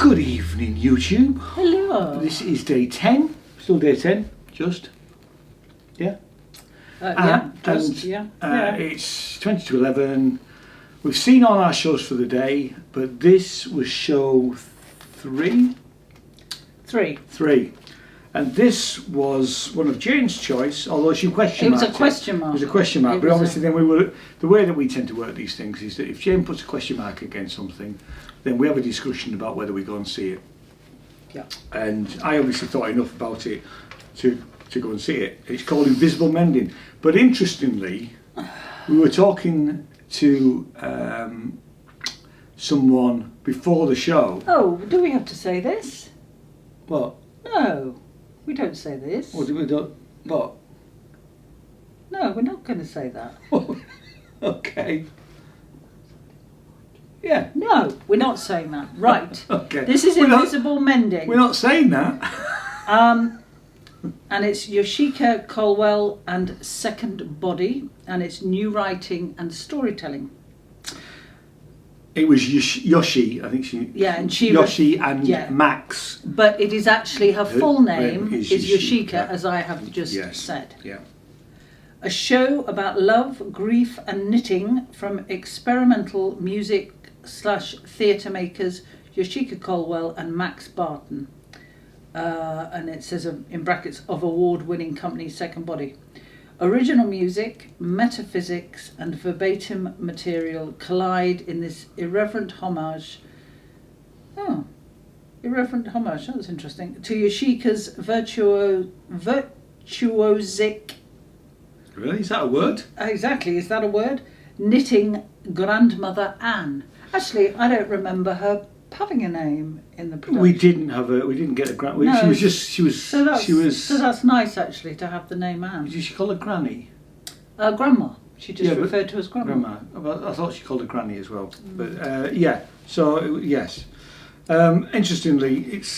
Good evening, YouTube. Hello. This is day 10, still day 10, just. Yeah? It's 20 to 11. We've seen all our shows for the day, but this was show 3? 3. And this was one of Jane's choice, although she questioned marked it. It was a question mark. It was a question mark, but obviously then the way that we tend to work these things is that if Jane puts a question mark against something, then we have a discussion about whether we go and see it. Yeah. And I obviously thought enough about it to go and see it. It's called Invisible Mending. But interestingly, we were talking to someone before the show. Oh, do we have to say this? What? No, we don't say this. What? What? No, we're not going to say that. Okay. Yeah. No, we're not saying that. Right. Okay. This is Invisible Mending. We're not saying that. And it's Yoshika, Colwell and Second Body, and it's new writing and storytelling. It was Yoshi, I think she. Yeah, and she. Yoshi and Max. But it is actually her full name is Yoshika, yeah. As I have just said. Yeah. A show about love, grief and knitting from experimental music/theatre makers Yoshika Colwell and Max Barton. And it says in brackets of award-winning company Second Body. Original music, metaphysics and verbatim material collide in this irreverent homage. Oh, irreverent homage, that was interesting. To Yoshika's virtuosic. Really? Is that a word? Exactly, is that a word? Knitting grandmother Anne. Actually, I don't remember her having a name in the production. We didn't get a granny. No. She was. So that's nice actually to have the name Anne. Did she call her granny? Grandma. She just referred to as grandma. Well, I thought she called her granny as well. But yeah. So yes. Interestingly, it's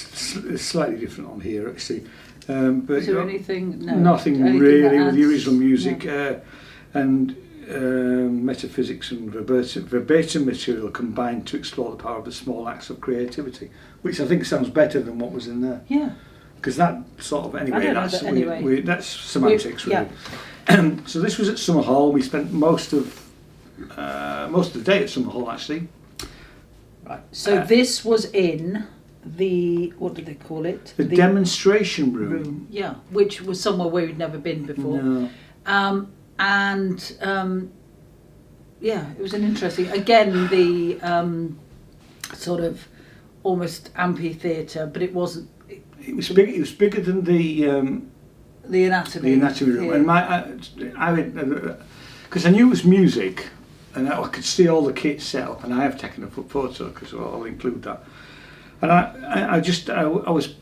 slightly different on here actually. But is there anything? No. Nothing really with the original music and. Metaphysics and verbatim material combined to explore the power of the small acts of creativity, which I think sounds better than what was in there. Yeah. Because that sort of that's semantics really. Yeah. So this was at Summer Hall. We spent most of the day at Summer Hall actually. Right. So this was in the what did they call it? The demonstration room. Yeah, which was somewhere where we'd never been before. No. And it was an interesting. Again, the sort of almost amphitheatre, but it wasn't. It was big. It was bigger than the anatomy. The anatomy room, yeah. And because I knew it was music, and I could see all the kit set up, and I have taken a photo because I'll include that. And I was.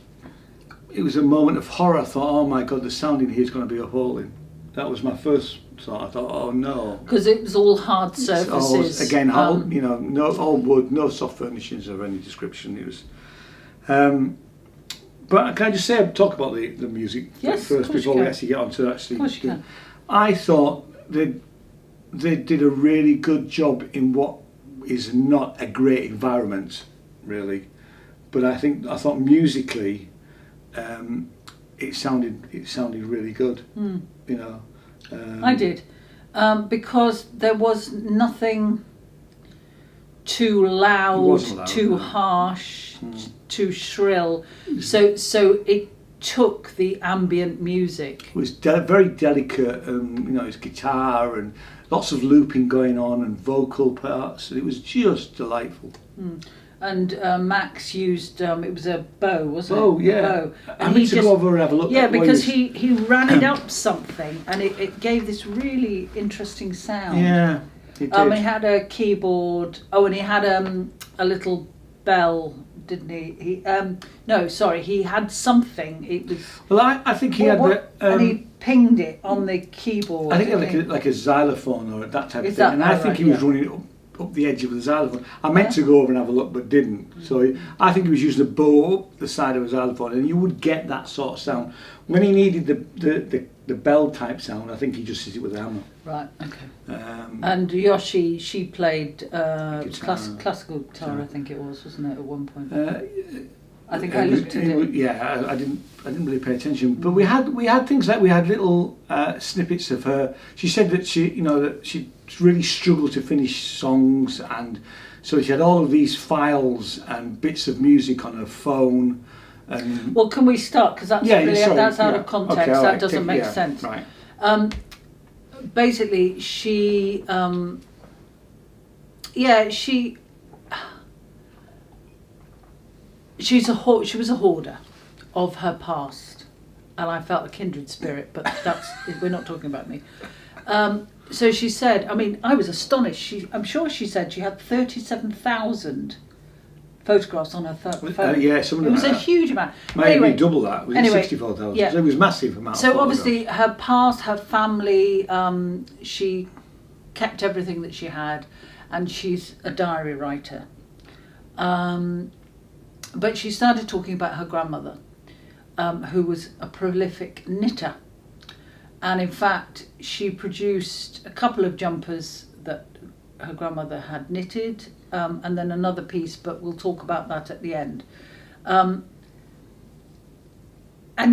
It was a moment of horror. I thought, oh my God, the sound in here is going to be appalling. That was my first thought. I thought, oh no. Because it was all hard surfaces. No old wood, no soft furnishings of any description. It was. But can I just talk about the music first before we actually get on to actually. Of course you can. I thought they did a really good job in what is not a great environment, really. But I thought musically. It sounded really good, you know. I did, because there was nothing too loud, too harsh, too shrill. So it took the ambient music. It was very delicate, it's guitar and lots of looping going on and vocal parts. It was just delightful. And Max used, it was a bow, wasn't it? Oh, yeah. A bow. I need to go over and have a look. Yeah, because he ran it up something and it gave this really interesting sound. Yeah, it did. He had a keyboard. Oh, and he had a little bell, didn't he? He had something. It was. Well, I think he had and he pinged it on the keyboard. I think it was like a xylophone or that type of thing. And I think he was running it up the edge of the xylophone. I meant to go over and have a look but didn't. So I think he was using a bow up the side of a xylophone, and you would get that sort of sound. When he needed the bell type sound, I think he just hit it with a hammer. Right. Okay. Um, And Yoshi, she played Guitar. classical guitar, Guitar. I think it was, wasn't it, at one point? uh, I think I looked at it. Yeah, I didn't really pay attention, but we had things like we had little snippets of her. She said that she really struggled to finish songs, and so she had all of these files and bits of music on her phone. And Well, can we start? Because that's that's out of context. Okay, all that right, doesn't make yeah, sense. Right. Basically, she she was a hoarder of her past, and I felt a kindred spirit. But we're not talking about me. So she said, I mean, I was astonished. I'm sure she said she had 37,000 photographs on her phone. Yeah, something it was like a that. huge amount. Maybe Anyway, double that. It was 64,000. yeah. So it was massive amount. So of obviously her past, her family, she kept everything that she had, and she's a diary writer. But she started talking about her grandmother, who was a prolific knitter. And in fact, she produced a couple of jumpers that her grandmother had knitted, and then another piece, but we'll talk about that at the end. And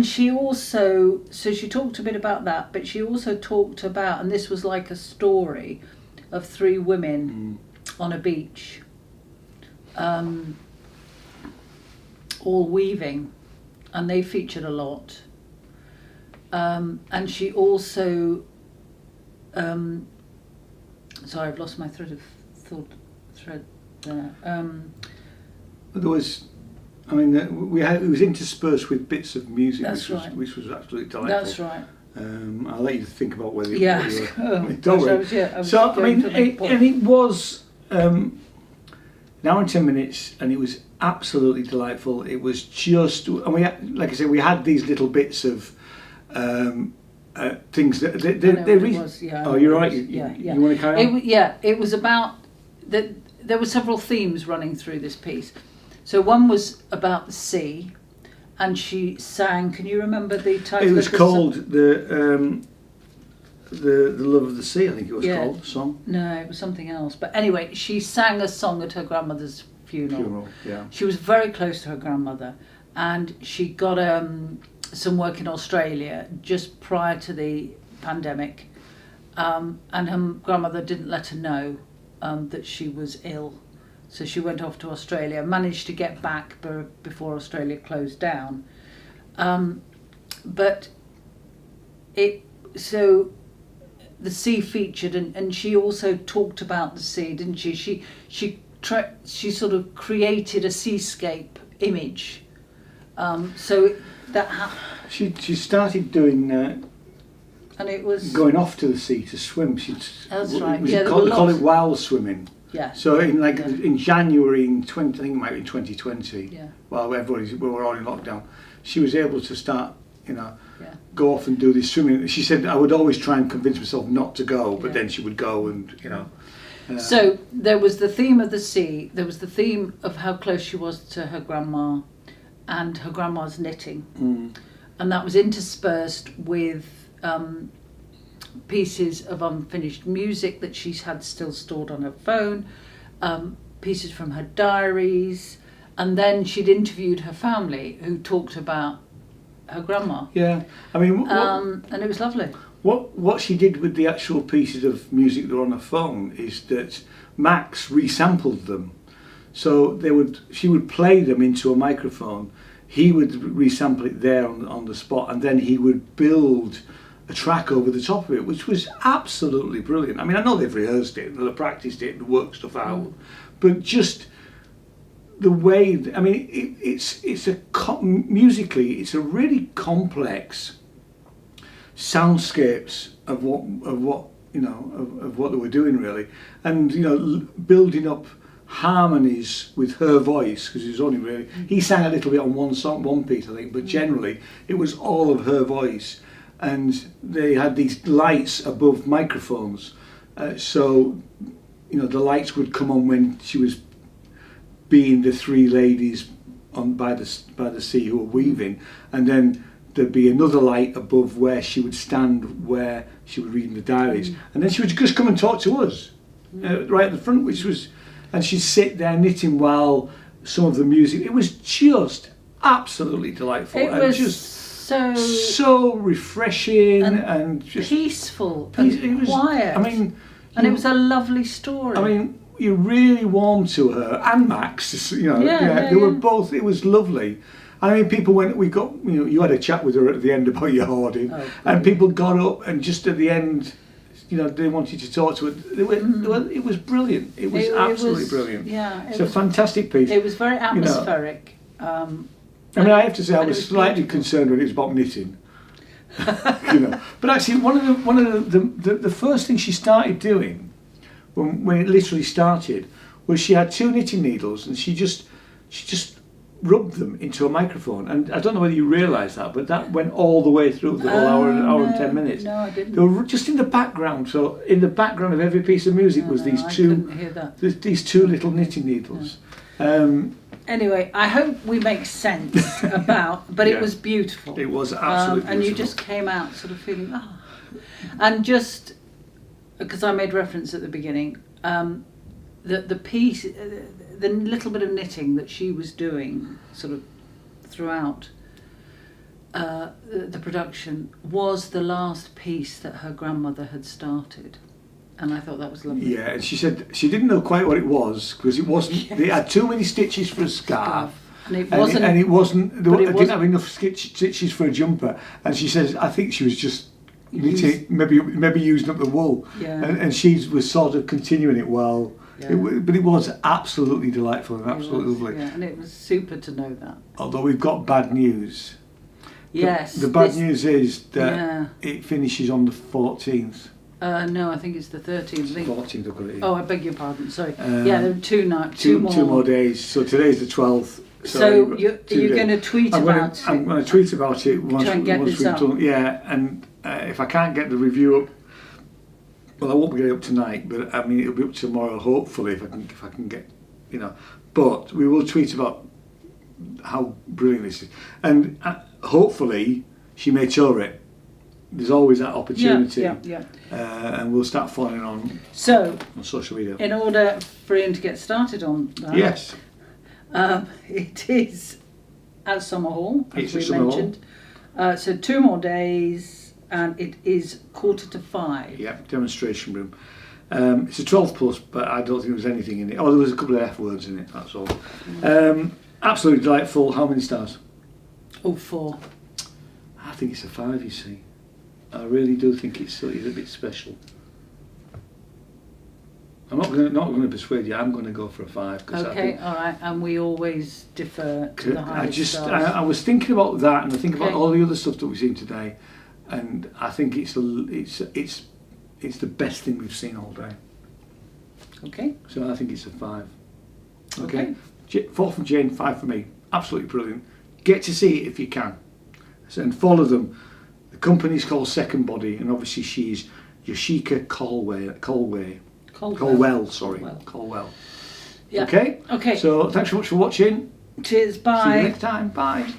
she also, so she talked a bit about that, but she also talked about, and this was like a story of three women on a beach, all weaving, and they featured a lot. And she also, sorry, I've lost my thread of thought. There. There was, I mean, it was interspersed with bits of music, which was absolutely delightful. That's right. I'll let you think about whether you. Yeah. Don't worry. So I mean, it was an hour and 10 minutes, and it was absolutely delightful. It was just, and we had, like I said, we had these little bits of things that Oh, you're right. You want to carry on? It was about that. There were several themes running through this piece. So one was about the sea, and she sang. Can you remember the title? It was called the Love of the Sea. I think it was called the song. No, it was something else. But anyway, she sang a song at her grandmother's funeral. Yeah. She was very close to her grandmother, and she got some work in Australia just prior to the pandemic, and her grandmother didn't let her know that she was ill, so she went off to Australia, managed to get back before Australia closed down, but so the sea featured, and she also talked about the sea, didn't she? She sort of created a seascape image, so that she started doing. And it was going off to the sea to swim. That's right. They call it wild swimming. Yeah. So in January in 20, I think it might be 2020. Yeah. While we were all in lockdown, she was able to start, go off and do this swimming. She said I would always try and convince myself not to go, but then she would go and So there was the theme of the sea. There was the theme of how close she was to her grandma, and her grandma's knitting, and that was interspersed with pieces of unfinished music that she had still stored on her phone, pieces from her diaries, and then she'd interviewed her family who talked about her grandma. Yeah, I mean, and it was lovely. What she did with the actual pieces of music that were on her phone is that Max resampled them. So she would play them into a microphone. He would resample it there on the spot, and then he would build a track over the top of it, which was absolutely brilliant. I mean, I know they've rehearsed it, they've practiced it, and worked stuff out, but just the way, musically, it's a really complex soundscapes of what they were doing really, and building up harmonies with her voice, because it was only really, he sang a little bit on one piece I think, but generally it was all of her voice. And they had these lights above microphones, so the lights would come on when she was being the three ladies by the sea who were weaving, and then there'd be another light above where she would stand, where she would read the diaries, and then she would just come and talk to us right at the front, and she'd sit there knitting while some of the music. It was just absolutely delightful. It was just so refreshing and just peaceful and quiet. I mean, it was a lovely story. I mean, you really warmed to her and Max. You know, they were both. It was lovely. I mean, people went. We got. You know, you had a chat with her at the end about your hoarding, and people got up and just at the end, you know, they wanted to talk to her. It was brilliant. It was absolutely brilliant. Yeah, it's a fantastic piece. It was very atmospheric. I mean, I have to say, I was slightly concerned when it was about knitting. You know, but actually, one of the first things she started doing when it literally started was she had 2 knitting needles and she just rubbed them into a microphone. And I don't know whether you realise that, but that went all the way through the whole hour and 10 minutes. No, I didn't. They were just in the background. So in the background of every piece of music was these two little knitting needles. Anyway, I hope we make sense about, but it was beautiful. It was absolutely beautiful. And you just came out sort of feeling, and just, because I made reference at the beginning, the piece, the little bit of knitting that she was doing sort of throughout the production was the last piece that her grandmother had started. And I thought that was lovely. Yeah, and she said she didn't know quite what it was because it wasn't. They had too many stitches for a scarf, and it wasn't. They didn't have enough stitches for a jumper. And she says, I think she was just knitting, maybe using up the wool. Yeah. And she was sort of continuing it well. Yeah. But it was absolutely delightful and absolutely lovely. Yeah, and it was super to know that. Although we've got bad news. Yes. The bad news is that it finishes on the 14th. No, I think it's the 13th. 14th, I've got it here. Oh, I beg your pardon. Sorry. There were two more. 2 more days. So today's the 12th. So you're going to tweet about it. I'm going to tweet about it once we've done. Yeah, and if I can't get the review up, well, I won't get it up tonight, but I mean it'll be up tomorrow. Hopefully, if I can get, you know. But we will tweet about how brilliant this is, and hopefully she may tour it. There's always that opportunity, and we'll start following on social media. In order for Ian to get started on that, yes, it is at Summer Hall, as we mentioned. So 2 more days, and it is 4:45. Yeah, demonstration room. It's a 12 plus, but I don't think there was anything in it. Oh, there was a couple of F words in it. That's all. Absolutely delightful. How many stars? 4. I think it's a 5. You see. I really do think it's a bit special. I'm not going to persuade you. I'm going to go for a 5. Okay, all right. And we always defer to the highest stars. I was thinking about that, and I think about all the other stuff that we've seen today, and I think it's the best thing we've seen all day. Okay. So I think it's a 5. Okay. 4 from Jane, 5 for me. Absolutely brilliant. Get to see it if you can, and follow them. The company's called Second Body, and obviously she's Yoshika Colwell. Yeah. Okay. Okay. So thanks so much for watching. Cheers. Bye. See you next time. Bye.